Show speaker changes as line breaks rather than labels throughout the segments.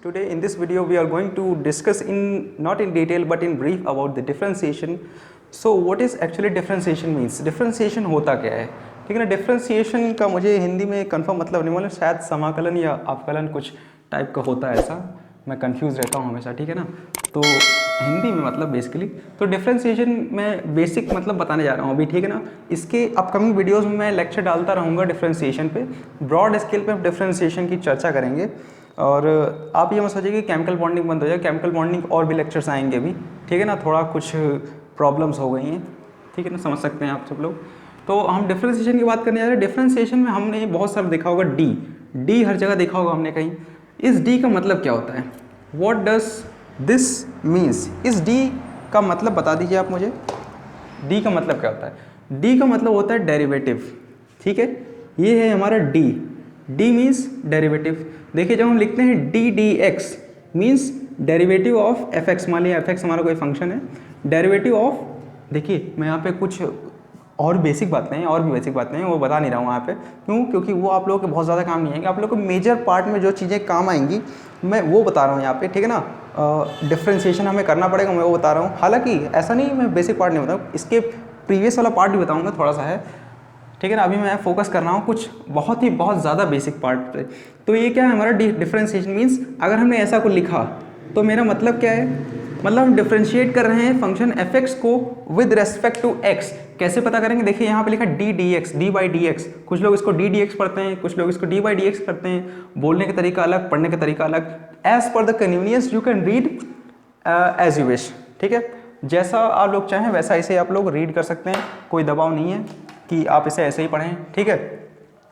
Today in this video we are going to discuss in not in detail but in brief about the differentiation. So what is actually differentiation means? Differentiation होता क्या है, ठीक है ना। Differentiation का मुझे हिंदी में कंफर्म मतलब नहीं मालूम, शायद समाकलन या अपकलन कुछ टाइप का होता है, ऐसा मैं कंफ्यूज रहता हूँ हमेशा, ठीक है ना। तो हिंदी में मतलब बेसिकली तो डिफ्रेंसिएशन मैं बेसिक मतलब बताने जा रहा हूँ अभी, ठीक है ना। इसके अपकमिंग वीडियोस में मैं लेक्चर डालता रहूँगा डिफ्रेंसिएशन पे, ब्रॉड स्केल पे डिफ्रेंसिएशन की चर्चा करेंगे। और आप ये मत सोचिए कि केमिकल बॉन्डिंग बंद हो जाए, केमिकल बॉन्डिंग और भी लेक्चर्स आएंगे अभी, ठीक है ना। थोड़ा कुछ प्रॉब्लम्स हो गई हैं, ठीक है ना, समझ सकते हैं आप सब लोग। तो हम डिफ्रेंसिएशन की बात करने जा रहे हैं। डिफ्रेंसिएशन में हमने बहुत सारा देखा होगा, डी हर जगह देखा होगा हमने कहीं। इस डी का मतलब क्या होता है, व्हाट डज दिस मीन्स? इस डी का मतलब बता दीजिए आप मुझे। डी का मतलब क्या होता है? डी का मतलब होता है डेरिवेटिव, ठीक है। ये है हमारा डी, डी मीन्स डेरिवेटिव। देखिए जब हम लिखते हैं D D x means derivative of F x, मान लिया एफ एक्स हमारा कोई फंक्शन है, डेरिवेटिव ऑफ, देखिए मैं यहाँ पे कुछ और बेसिक बातें हैं, और भी बेसिक बातें हैं, वो बता नहीं रहा हूँ यहाँ पे। क्यों? क्योंकि वो आप लोगों के बहुत ज़्यादा काम नहीं आएंगे, आप लोगों को मेजर पार्ट में जो चीज़ें काम आएंगी मैं वो बता रहा हूँ यहाँ पे, ठीक है ना। डिफ्रेंसिएशन हमें करना पड़ेगा, मैं वो बता रहा हूँ। हालांकि ऐसा नहीं मैं बेसिक पार्ट नहीं बताऊँ, इसके प्रीवियस वाला पार्ट भी बताऊँगा, थोड़ा सा है, ठीक है ना। अभी मैं फोकस कर रहा हूँ कुछ बहुत ज़्यादा बेसिक पार्ट पे। तो ये क्या है हमारा डिफ्रेंसिएशन मीन्स, अगर हमने ऐसा को लिखा तो मेरा मतलब क्या है, मतलब हम डिफ्रेंशिएट कर रहे हैं फंक्शन एफ एक्स को विद रेस्पेक्ट टू एक्स। कैसे पता करेंगे? देखिए यहाँ पे लिखा D D x, D by D x. कुछ लोग इसको डी डी एक्स पढ़ते हैं, कुछ लोग इसको डी बाई डी एक्स करते हैं। बोलने का तरीका अलग, पढ़ने का तरीका अलग। As per the convenience you can read as you wish, ठीक है। जैसा आप लोग चाहें वैसा इसे आप लोग रीड कर सकते हैं, कोई दबाव नहीं है कि आप इसे ऐसे ही पढ़ें, ठीक है।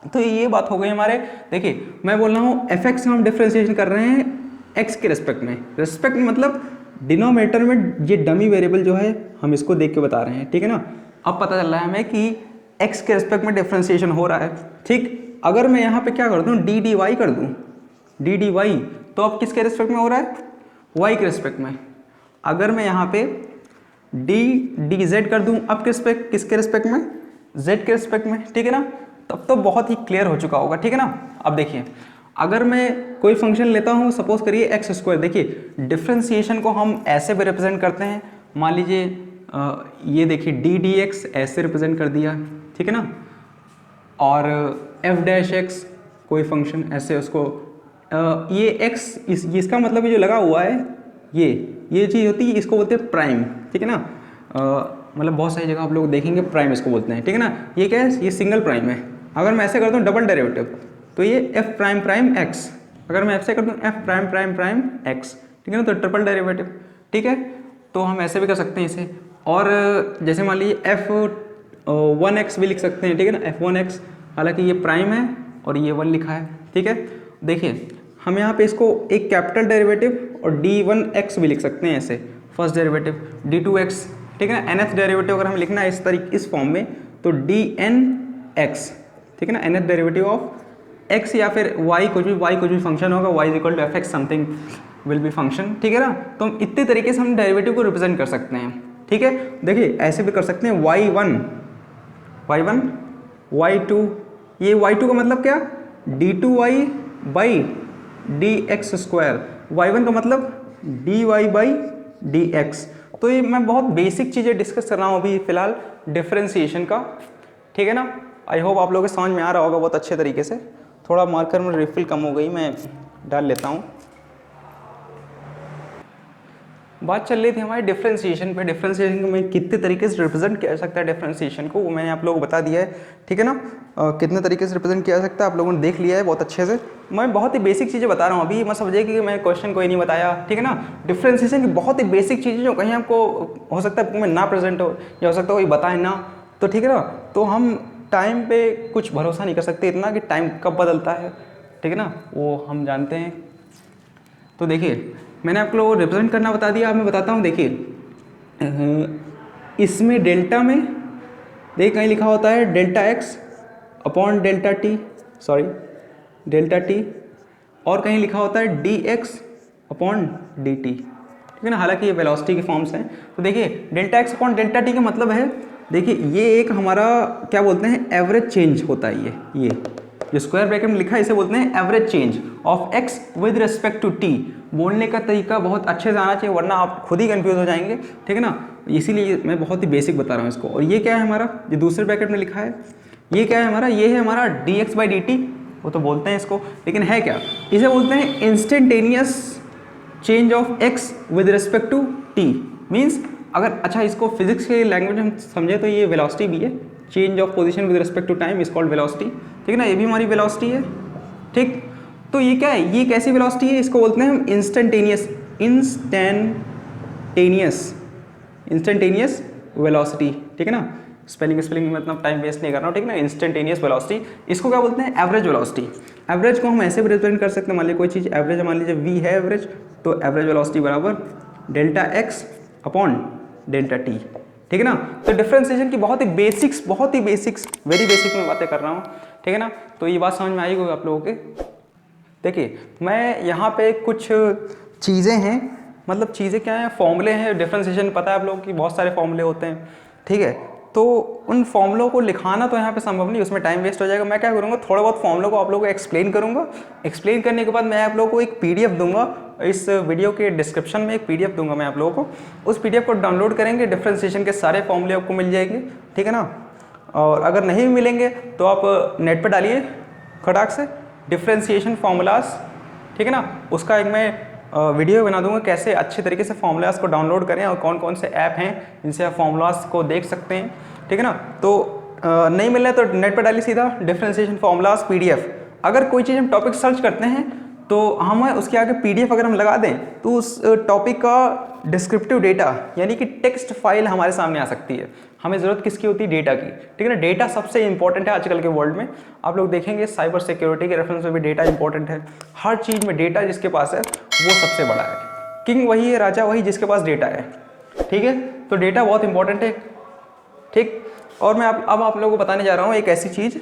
तो ये बात हो गई हमारे। देखिए मैं बोल रहा हूँ एफ एक्स हम डिफ्रेंसिएशन कर रहे हैं एक्स के रेस्पेक्ट में। रेस्पेक्ट मतलब डिनोमिनेटर में ये डमी वेरिएबल जो है हम इसको देख के बता रहे हैं, ठीक है ना। अब पता चल रहा है हमें कि एक्स के रेस्पेक्ट में डिफ्रेंसिएशन हो रहा है, ठीक। अगर मैं यहाँ पे क्या कर दूँ, डी डी वाई कर दूँ, डी डी वाई, तो अब किसके रेस्पेक्ट में हो रहा है? वाई के रेस्पेक्ट में। अगर मैं यहाँ पे डी डी जेड कर दूँ, अब किसके रेस्पेक्ट में? जेड के रेस्पेक्ट में, ठीक है ना। तब तो बहुत ही क्लियर हो चुका होगा, ठीक है ना। अब देखिए अगर मैं कोई फंक्शन लेता हूँ, सपोज करिए एक्स स्क्वायर, देखिए डिफ्रेंसिएशन को हम ऐसे भी रिप्रेजेंट करते हैं। मान लीजिए ये देखिए डी डी एक्स ऐसे रिप्रेजेंट कर दिया, ठीक है ना। और एफ डैश एक्स कोई फंक्शन ऐसे उसको ये एक्स इसका मतलब ये जो लगा हुआ है ये चीज़ होती है, इसको बोलते हैं प्राइम, ठीक है ना। मतलब बहुत सारी जगह आप लोग देखेंगे प्राइम इसको बोलते हैं, ठीक है ना। ये क्या है? ये सिंगल प्राइम है। अगर मैं ऐसे करता हूँ डबल डेरिवेटिव तो ये एफ प्राइम प्राइम एक्स। अगर मैं ऐसे कर दूँ F prime prime prime x, ठीक है ना, तो ट्रिपल डेरिवेटिव, ठीक है। तो हम ऐसे भी कर सकते हैं इसे। और जैसे मान लीजिए एफ 1x भी लिख सकते हैं, ठीक है ना, एफ 1x। हालांकि ये प्राइम है और ये 1 लिखा है, ठीक है। देखिए हम यहाँ पे इसको एक कैपिटल डेरिवेटिव और d1x भी लिख सकते हैं ऐसे, फर्स्ट डेरिवेटिव d2x, ठीक है ना। nth डेरिवेटिव अगर हमें लिखना है इस फॉर्म में तो dnx, ठीक है ना, nth डेरिवेटिव ऑफ x या फिर y कुछ भी फंक्शन होगा, y equal to F X something will be function, ठीक है ना। तो हम इतने तरीके से हम डेरिवेटिव को रिप्रेजेंट कर सकते हैं, ठीक है। देखिए ऐसे भी कर सकते हैं y1 y2, ये y2 का मतलब क्या? d2y by dx square, y1 का मतलब dy बाई dx। तो ये मैं बहुत बेसिक चीज़ें डिस्कस कर रहा हूँ अभी फिलहाल डिफ्रेंसिएशन का, ठीक है ना। आई होप आप लोगों को समझ में आ रहा होगा बहुत अच्छे तरीके से। थोड़ा मार्कर में रिफिल कम हो गई, मैं डाल लेता हूँ। बात चल रही थी हमारी डिफ्रेंसिएशन पे। डिफ्रेंसिएशन को मैं कितने तरीके से रिप्रेजेंट किया जा सकता है डिफ्रेंसिएशन को, वो मैंने आप लोगों को बता दिया है, ठीक है ना। कितने तरीके से रिप्रेजेंट किया जा सकता है आप लोगों ने देख लिया है बहुत अच्छे से। मैं बहुत ही बेसिक चीज़ें बता रहा हूँ अभी, मत समझिए कि मैं क्वेश्चन कोई नहीं बताया, ठीक है ना। डिफ्रेंसिएशन की बहुत ही बेसिक चीज़ें जो कहीं आपको हो सकता है में ना प्रेजेंट हो या हो सकता है कोई बताए ना, तो ठीक है ना। तो हम टाइम पे कुछ भरोसा नहीं कर सकते इतना कि टाइम कब बदलता है, ठीक है ना, वो हम जानते हैं। तो देखिए मैंने आप लोगों को रिप्रेजेंट करना बता दिया, अब मैं बताता हूँ। देखिए इसमें डेल्टा में देखिए कहीं लिखा होता है delta x upon delta T, sorry delta T, और कहीं लिखा होता है D x upon D T, ठीक है ना। हालांकि ये वेलोसिटी के फॉर्म्स हैं। तो देखिए delta x upon delta T का मतलब है, देखिए ये एक हमारा क्या बोलते हैं एवरेज चेंज होता है, ये जो स्क्वायर ब्रैकेट में लिखा है इसे बोलते हैं average change of X with respect to T. बोलने का तरीका बहुत अच्छे से आना चाहिए वरना आप खुद ही कंफ्यूज हो जाएंगे, ठीक है ना, इसीलिए मैं बहुत ही बेसिक बता रहा हूँ इसको। और ये क्या है हमारा, जो दूसरे ब्रैकेट में लिखा है ये क्या है हमारा, ये है हमारा dx/dt, वो तो बोलते हैं इसको, लेकिन है क्या, इसे बोलते हैं instantaneous change of x with respect to t। Means अगर अच्छा इसको फिजिक्स के लैंग्वेज में समझे तो ये वेलोसिटी भी है, change of position with respect to time is called velocity, ठीक है ना, ये भी हमारी वेलोसिटी है, ठीक। तो ये क्या है, ये कैसी वेलोसिटी है, इसको बोलते हैं हम इंस्टेंटेनियस वेलोसिटी, ठीक है ना। स्पेलिंग में इतना टाइम वेस्ट नहीं कर रहा हूँ, ठीक है ना। इंस्टेंटेनियस वेलोसिटी, इसको क्या बोलते हैं, एवरेज वेलोसिटी। एवरेज को हम ऐसे भी रिप्रेजेंट कर सकते हैं, मान लीजिए कोई चीज़ एवरेज, मान लीजिए v है एवरेज, तो एवरेज वेलोसिटी बराबर delta x upon delta t, ठीक है ना। तो डिफरेंशिएशन की बहुत ही बेसिक्स वेरी बेसिक में बातें कर रहा हूँ, ठीक है ना। तो ये बात समझ में आई होगी आप लोगों के। देखिए मैं यहाँ पे कुछ चीज़ें हैं, मतलब चीज़ें क्या हैं, फॉर्मूले हैं। डिफरेंशिएशन पता है आप लोगों की बहुत सारे फॉर्मूले होते हैं, ठीक है। तो उन फॉर्मूलों को लिखाना तो यहाँ पे संभव नहीं, उसमें टाइम वेस्ट हो जाएगा। मैं क्या करूँगा, थोड़ा बहुत फॉर्मूलों को आप लोगों को एक्सप्लेन करूँगा। एक्सप्लेन करने के बाद मैं आप लोगों को एक PDF दूंगा, इस वीडियो के डिस्क्रिप्शन में एक PDF दूंगा मैं आप लोगों को। उस PDF को डाउनलोड करेंगे, डिफरेंशिएशन के सारे फॉर्मूले आपको मिल जाएंगे, ठीक है ना। और अगर नहीं भी मिलेंगे तो आप नेट पर डालिए खटाक से डिफरेंशिएशन फार्मूलाज, ठीक है ना। उसका एक मैं वीडियो बना दूंगा कैसे अच्छे तरीके से फार्मूलाज को डाउनलोड करें और कौन कौन से ऐप हैं जिनसे आप फार्मूलाज को देख सकते हैं, ठीक है ना। तो नहीं मिल रहा है तो नेट पर डालिए सीधा डिफरेंशिएशन फार्मूलाज PDF। अगर कोई चीज़ हम टॉपिक सर्च करते हैं तो हम उसके आगे PDF अगर हम लगा दें तो उस टॉपिक का डिस्क्रिप्टिव डेटा यानी कि टेक्स्ट फाइल हमारे सामने आ सकती है। हमें ज़रूरत किसकी होती है, डेटा की, ठीक है ना। डेटा सबसे इंपॉर्टेंट है आजकल के वर्ल्ड में। आप लोग देखेंगे साइबर सिक्योरिटी के रेफरेंस में भी डेटा इंपॉर्टेंट है। हर चीज़ में डेटा जिसके पास है वो सबसे बड़ा है। किंग वही है, राजा वही जिसके पास डेटा है, ठीक है। तो डेटा बहुत इंपॉर्टेंट है, ठीक। और मैं अब आप लोगों को बताने जा रहा हूँ एक ऐसी चीज़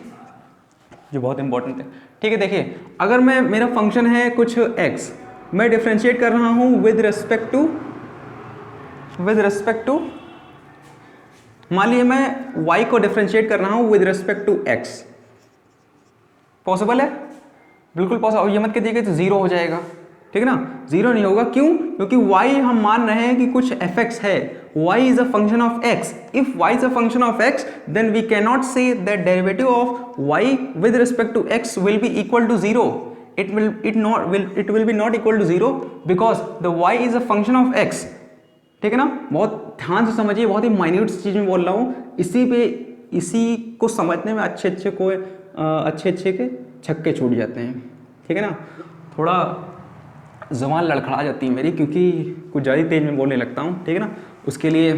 जो बहुत इंपॉर्टेंट है, ठीक है। देखिए अगर मेरा फंक्शन है कुछ x, मैं डिफ्रेंशिएट कर रहा हूँ विद रिस्पेक्ट टू मान लीजिए मैं y को डिफ्रेंशिएट कर रहा हूँ with respect to x। Possible है, बिल्कुल पॉसिबल। ये मत कहिएगा तो जीरो हो जाएगा, ठीक है ना। जीरो नहीं होगा, क्यों, क्योंकि y हम मान रहे हैं कि कुछ fx है, y is a function of x. If y is a function of x, then we cannot say that derivative of y with respect to x will be equal to 0. It will be not equal to 0 because the y is a function of x. ठीक है ना, बहुत ध्यान से समझिए, बहुत ही minute चीज़ में बोल रहा हूँ। इसी को समझने में अच्छे अच्छे के छक्के छूट जाते हैं, ठीक है ना। थोड़ा ज़ुबान लड़खड़ा जाती है मेरी क्योंकि कुछ ज़्यादा तेज में बोलने लगता हूँ, ठीक है ना। उसके लिए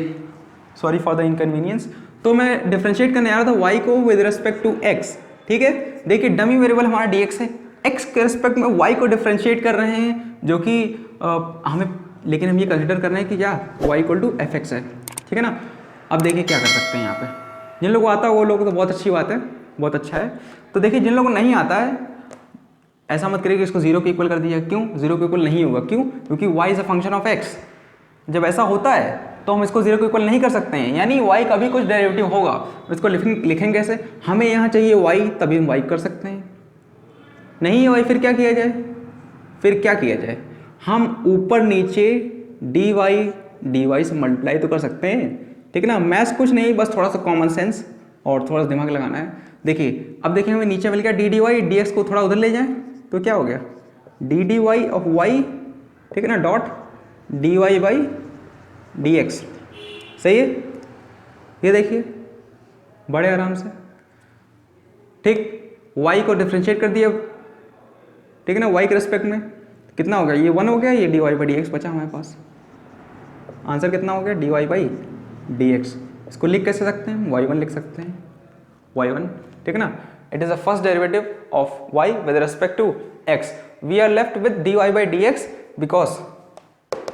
सॉरी फॉर द इनकन्वीनियंस। तो मैं डिफ्रेंशिएट करने आ रहा था y को विद रिस्पेक्ट टू x, ठीक है। देखिए डमी वेरिएबल हमारा dx है, x के रिस्पेक्ट में y को डिफ्रेंशिएट कर रहे हैं जो कि लेकिन हम ये कंसिडर कर रहे हैं कि क्या y इक्वल टू fx है, ठीक है ना। अब देखिए क्या कर सकते हैं यहाँ पे, जिन लोगों को आता है वो लोग तो बहुत अच्छी बात है, बहुत अच्छा है। तो देखिए जिन लोगों को नहीं आता है ऐसा मत करिए कि इसको जीरो के इक्वल कर दिया, क्यों, जीरो के इक्वल नहीं होगा, क्यों, क्योंकि y is a function of x। जब ऐसा होता है तो हम इसको जीरो के इक्वल नहीं कर सकते हैं, यानी y का भी कुछ डेरिवेटिव होगा। इसको लिखेंगे कैसे, हमें यहाँ चाहिए y तभी हम y कर सकते हैं, नहीं है y फिर क्या किया जाए, हम ऊपर नीचे dy से मल्टीप्लाई तो कर सकते हैं, ठीक है ना। मैथ्स कुछ नहीं, बस थोड़ा सा कॉमन सेंस और थोड़ा सा दिमाग लगाना है। देखिए अब देखिए हमें नीचे मिल गया dy, dx को थोड़ा उधर ले जाएं तो क्या हो गया dy ऑफ y, ठीक है ना, डॉट dy बाई dx। सही है, ये देखिए बड़े आराम से, ठीक। y को डिफ्रेंशिएट कर दिया, ठीक है ना, y के रिस्पेक्ट में कितना हो गया, ये 1 हो गया, ये dy बाई dx बचा हमारे पास। आंसर कितना हो गया, dy बाई dx। इसको लिख कैसे सकते हैं, y1 लिख सकते हैं, y1, ठीक है ना। It is the first derivative of y with respect to x। We are left with dy by dx because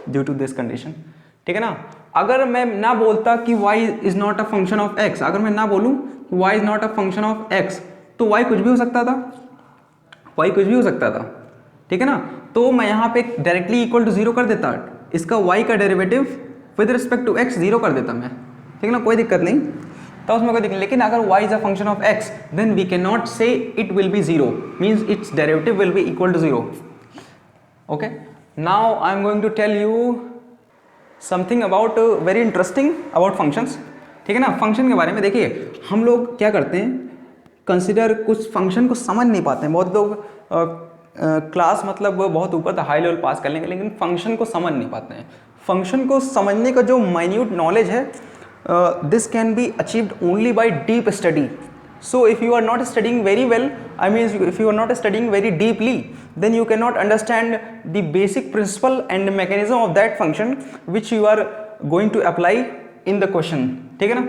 due to this condition, ठीक है ना। अगर मैं ना बोलता कि y is not a function of x, अगर मैं ना बोलूं कि y is not a function of x, तो y कुछ भी हो सकता था, ठीक है ना। तो मैं यहाँ पे डायरेक्टली इक्वल टू जीरो कर देता, इसका y का derivative with respect to x zero कर देता मैं, ठीक है ना, कोई दिक्कत नहीं। तो उसमें कोई दिक्कत, लेकिन अगर y is a function of x then we can not say it will be zero, means its derivative will be equal to zero. Okay, now I am going to tell you something about very interesting about functions, ठीक है ना। Function के बारे में देखिए, हम लोग क्या करते हैं, कंसिडर कुछ फंक्शन को समझ नहीं पाते हैं, बहुत लोग क्लास मतलब बहुत ऊपर तक हाई लेवल पास कर लेंगे, लेकिन फंक्शन को समझ नहीं पाते हैं। फंक्शन को समझने का जो माइन्यूट नॉलेज है, this can be achieved only by deep study. So if you are not studying very well, I mean if you are not studying very deeply, then you cannot understand the basic principle and mechanism of that function which you are going to apply in the question, ठीक है ना।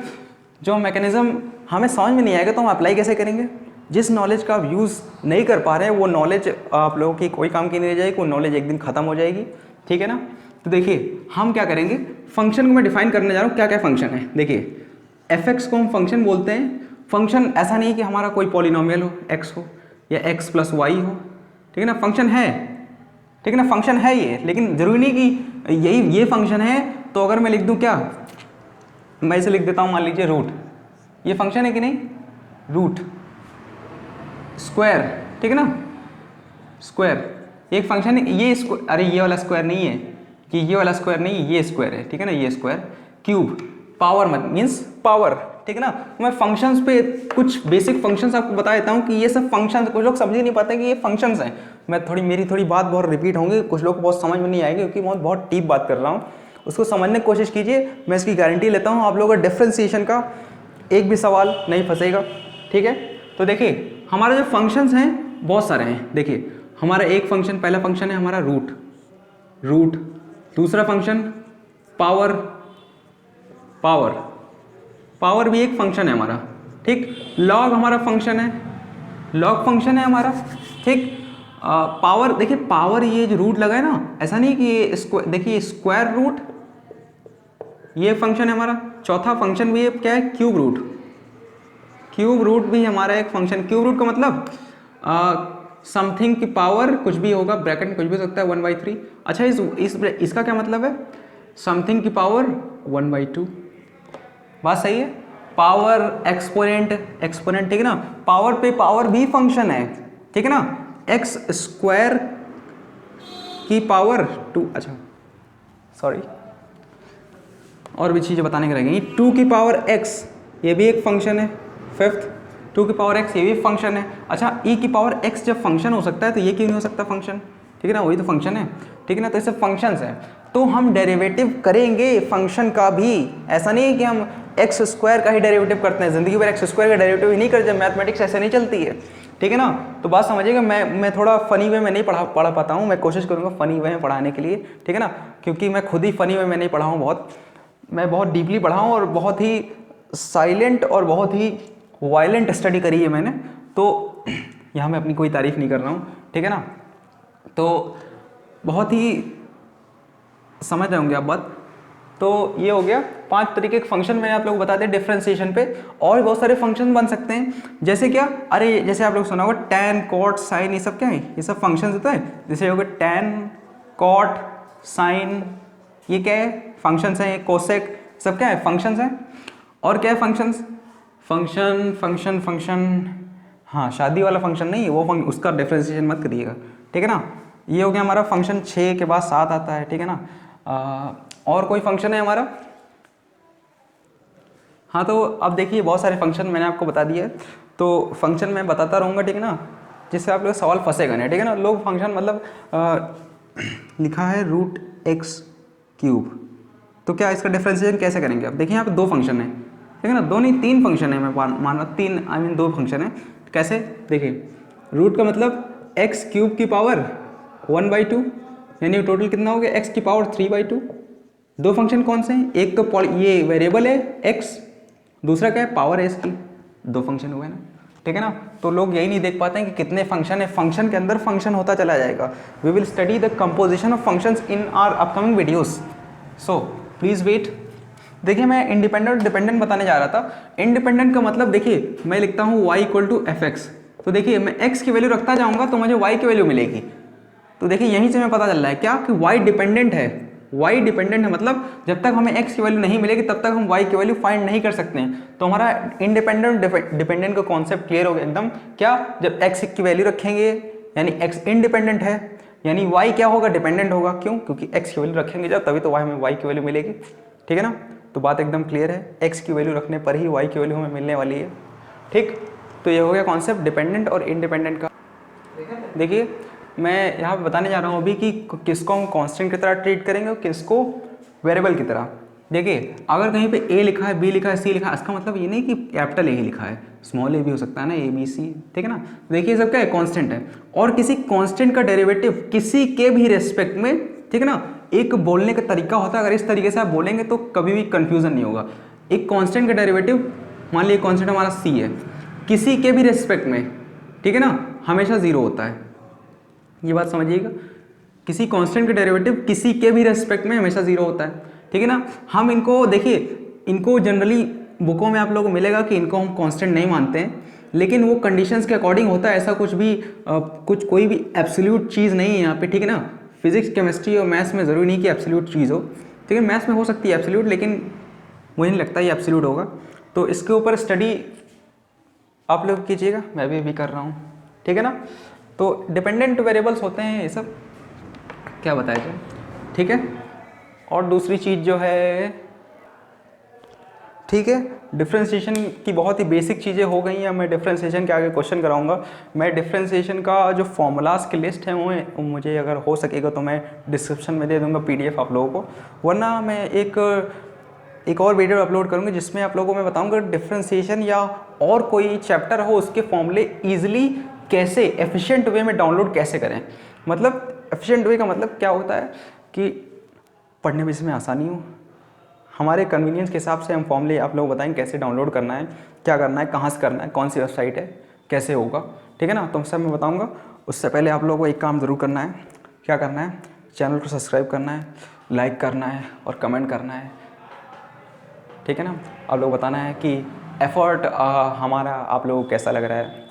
जो mechanism हमें समझ में नहीं आएगा तो हम अप्लाई कैसे करेंगे। जिस नॉलेज का आप यूज़ नहीं कर पा रहे हैं वो नॉलेज आप लोगों की कोई काम की नहीं रह जाएगी, वो नॉलेज एक दिन ख़त्म हो जाएगी, ठीक है ना। तो देखिए हम क्या करेंगे, फंक्शन को मैं डिफाइन करने जा रहा हूँ, क्या क्या फंक्शन है। देखिए f(x) को हम फंक्शन बोलते हैं। फंक्शन ऐसा नहीं है कि हमारा कोई पॉलिनोमियल हो, x हो या x + y हो, ठीक है ना। फंक्शन है, ठीक है ना, फंक्शन है ये, लेकिन जरूरी नहीं कि यही ये फंक्शन है। तो अगर मैं लिख दूं क्या, मैं इसे लिख देता हूं, मान लीजिए रूट, ये फंक्शन है कि नहीं, रूट स्क्वायर, ठीक है ना, स्क्वायर एक फंक्शन है। ये अरे ये वाला स्क्वायर नहीं है, कि ये वाला स्क्वायर नहीं, ये स्क्वायर है, ठीक है ना, ये square. Cube, power means power, ठीक है ना। मैं फंक्शंस पे कुछ बेसिक फंक्शंस आपको बता देता हूँ कि ये सब फंक्शंस, कुछ लोग समझ ही नहीं पाते कि ये फंक्शंस हैं। मेरी थोड़ी बात बहुत रिपीट होंगी, कुछ लोग को बहुत समझ में नहीं आएगी क्योंकि मैं बहुत डीप बात कर रहा हूँ, उसको समझने की कोशिश कीजिए। मैं इसकी गारंटी लेता हूँ आप लोगों का डिफ्रेंसिएशन का एक भी सवाल नहीं फंसेगा, ठीक है। तो देखिए हमारे जो फंक्शंस हैं बहुत सारे हैं। देखिए हमारा एक फंक्शन, पहला फंक्शन है हमारा रूट, दूसरा फंक्शन पावर भी एक फंक्शन है हमारा, ठीक। लॉग हमारा फंक्शन है, लॉग फंक्शन है हमारा, ठीक। पावर, देखिए पावर, ये जो रूट लगा है ना, ऐसा नहीं कि ये देखिए स्क्वायर रूट, ये फंक्शन है हमारा। चौथा फंक्शन भी क्या है, क्यूब रूट भी हमारा एक फंक्शन। क्यूब रूट का मतलब समथिंग की पावर कुछ भी होगा, ब्रैकेट में कुछ भी हो सकता है, 1/3। अच्छा इसका क्या मतलब है, समथिंग की पावर 1/2, बात सही है। पावर एक्सपोनेंट, ठीक है ना, पावर पे पावर भी फंक्शन है, ठीक है ना। x² की पावर 2, अच्छा सॉरी और भी चीज़ें बताने के लगेंगी। 2 की पावर x ये भी एक फंक्शन है। फिफ्थ 2 की पावर x ये भी फंक्शन है। अच्छा e की पावर x जब फंक्शन हो सकता है तो ये क्यों नहीं हो सकता फंक्शन, ठीक है ना, वही तो फंक्शन है, ठीक है ना। तो ये सब फंक्शंस हैं, तो हम डेरिवेटिव करेंगे फंक्शन का भी। ऐसा नहीं है कि हम x² का ही डेरिवेटिव करते हैं, ज़िंदगी भर x² का डेरिवेटिव ही नहीं करते, मैथमेटिक्स ऐसे नहीं चलती है, ठीक है ना। तो बात समझिएगा, मैं थोड़ा फ़नी वे में नहीं पढ़ा पाता हूँ, मैं कोशिश करूँगा फ़नी वे में पढ़ाने के लिए, ठीक है ना, क्योंकि मैं खुद ही फ़नी वे में नहीं पढ़ा हूँ, मैं बहुत डीपली पढ़ा हूँ और बहुत ही साइलेंट और बहुत ही वायलेंट स्टडी करी है मैंने। तो यहाँ मैं अपनी कोई तारीफ़ नहीं कर रहा हूँ, ठीक है ना। तो बहुत ही समझ रहे होंगे आप बात। तो ये हो गया 5 तरीके के फंक्शन मैंने आप लोगों को बता दिया डिफरेंशिएशन पे। और बहुत सारे फंक्शन बन सकते हैं, जैसे क्या, अरे जैसे आप लोग सुना होगा tan, cot, sin, ये सब क्या है, ये सब फंक्शन होता है। जैसे हो गया tan, cot, sin, ये क्या है, फंक्शंस हैं। कोसेक, सब क्या है, फंक्शंस हैं। और क्या है फंक्शन, हाँ शादी वाला फंक्शन नहीं, वो उसका डिफरेंशिएशन मत करिएगा, ठीक है ना। ये हो गया हमारा फंक्शन, 6 के बाद 7 आता है, ठीक है ना। और कोई फंक्शन है हमारा, हाँ तो अब देखिए बहुत सारे फंक्शन मैंने आपको बता दिए, तो फंक्शन मैं बताता रहूँगा, ठीक है ना, जिससे आप लोग सवाल फंसेगा नहीं, ठीक है ना। लोग फंक्शन मतलब लिखा है √x³, तो क्या इसका डिफरेंशिएशन कैसे करेंगे। अब देखिए यहाँ पे 2 फंक्शन है, ठीक है ना, 2 नहीं 3 फंक्शन है, मैं मान रहा 3, आई मीन 2 फंक्शन है। कैसे, देखिए रूट का मतलब x³ की पावर 1/2, यानी टोटल कितना हो गया, x की पावर 3/2। 2 फंक्शन कौन से हैं, एक तो ये वेरिएबल है x, दूसरा क्या है, पावर है इसकी। 2 फंक्शन हुए ना, ठीक है ना। तो लोग यही नहीं देख पाते हैं कि कितने फंक्शन है, फंक्शन के अंदर फंक्शन होता चला जाएगा। We will study the composition of functions in our upcoming videos, so please wait. देखिए मैं इंडिपेंडेंट और डिपेंडेंट बताने जा रहा था। इंडिपेंडेंट का मतलब देखिए मैं लिखता हूँ y = fx, तो देखिए मैं x की वैल्यू रखता जाऊँगा तो मुझे y की वैल्यू मिलेगी। तो देखिए यहीं से मैं पता चल रहा है क्या, कि y डिपेंडेंट है, y डिपेंडेंट है, मतलब जब तक हमें x की वैल्यू नहीं मिलेगी तब तक हम y की वैल्यू फाइंड नहीं कर सकते हैं। तो हमारा इंडिपेंडेंट डिपेंडेंट का कॉन्सेप्ट क्लियर हो गया एकदम। क्या, जब x की वैल्यू रखेंगे यानी x इंडिपेंडेंट है, यानी y क्या होगा, डिपेंडेंट होगा। क्यों? क्योंकि x की वैल्यू रखेंगे जब, तभी तो हमें y की वैल्यू मिलेगी। ठीक है ना, तो बात एकदम क्लियर है, x की वैल्यू रखने पर ही y की वैल्यू हमें मिलने वाली है। ठीक, तो ये हो गया कॉन्सेप्ट डिपेंडेंट और इंडिपेंडेंट का। देखिए मैं यहाँ पे बताने जा रहा हूँ अभी कि किसको हम कांस्टेंट की तरह ट्रीट करेंगे और किसको वेरिएबल की तरह। देखिए अगर कहीं पे a लिखा है, b लिखा है, c लिखा है, इसका मतलब ये नहीं कि कैपिटल A ही लिखा है, स्मॉल a भी हो सकता है ना, a b c। ठीक है ना, देखिए सब क्या है, कांस्टेंट है। और किसी कांस्टेंट का डेरिवेटिव किसी के भी रेस्पेक्ट में, ठीक है ना, एक बोलने का तरीका होता है, अगर इस तरीके से आप बोलेंगे तो कभी भी कन्फ्यूजन नहीं होगा। एक कांस्टेंट का डेरिवेटिव, मान लीजिए कांस्टेंट हमारा c है, किसी के भी रेस्पेक्ट में, ठीक है ना, हमेशा जीरो होता है। ये बात समझिएगा, किसी कांस्टेंट का डेरिवेटिव किसी के भी रेस्पेक्ट में हमेशा जीरो होता है। ठीक है ना, हम इनको देखिए, इनको जनरली बुकों में आप लोगों को मिलेगा कि इनको हम कांस्टेंट नहीं मानते हैं, लेकिन वो कंडीशंस के अकॉर्डिंग होता है। ऐसा कुछ भी कोई भी एब्सोल्यूट चीज़ नहीं है यहाँ पे। ठीक है ना, फिजिक्स केमिस्ट्री और मैथ्स में ज़रूरी नहीं कि एब्सोल्यूट चीज़ हो। ठीक है, मैथ्स में हो सकती है एब्सोल्यूट, लेकिन मुझे नहीं लगता ये एब्सोल्यूट होगा। तो इसके ऊपर स्टडी आप लोग कीजिएगा, मैं भी कर रहा हूँ। ठीक है ना, तो डिपेंडेंट वेरिएबल्स होते हैं ये सब, क्या बताया जाए। ठीक है, और दूसरी चीज़ जो है, ठीक है, डिफ्रेंशिएशन की बहुत ही बेसिक चीज़ें हो गई हैं। मैं डिफ्रेंशिएशन के आगे क्वेश्चन कराऊंगा। मैं डिफ्रेंशिएशन का जो फॉर्मूलाज की लिस्ट है वो मुझे अगर हो सकेगा तो मैं डिस्क्रिप्शन में दे दूंगा PDF आप लोगों को, वरना मैं एक और वीडियो अपलोड करूँगा जिसमें आप लोगों को मैं बताऊँगा डिफ्रेंशिएशन या और कोई चैप्टर हो उसके फॉर्मूले ईजिली कैसे एफिशिएंट वे में डाउनलोड कैसे करें। मतलब एफिशिएंट वे का मतलब क्या होता है कि पढ़ने में इसमें आसानी हो, हमारे कन्वीनियंस के हिसाब से हम फॉर्मूले आप लोग बताएंगे कैसे डाउनलोड करना है, क्या करना है, कहाँ से करना है, कौन सी वेबसाइट है, कैसे होगा। ठीक है ना, तो सब मैं बताऊँगा। उससे पहले आप लोगों को एक काम ज़रूर करना है। क्या करना है, चैनल को सब्सक्राइब करना है, लाइक करना है और कमेंट करना है। ठीक है ना, आप लोग बताना है कि एफर्ट हमारा आप लोगों को कैसा लग रहा है।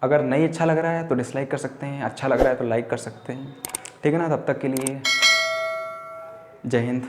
अगर नहीं अच्छा लग रहा है तो डिसलाइक कर सकते हैं, अच्छा लग रहा है तो लाइक कर सकते हैं। ठीक है ना, तब तक के लिए जय हिंद।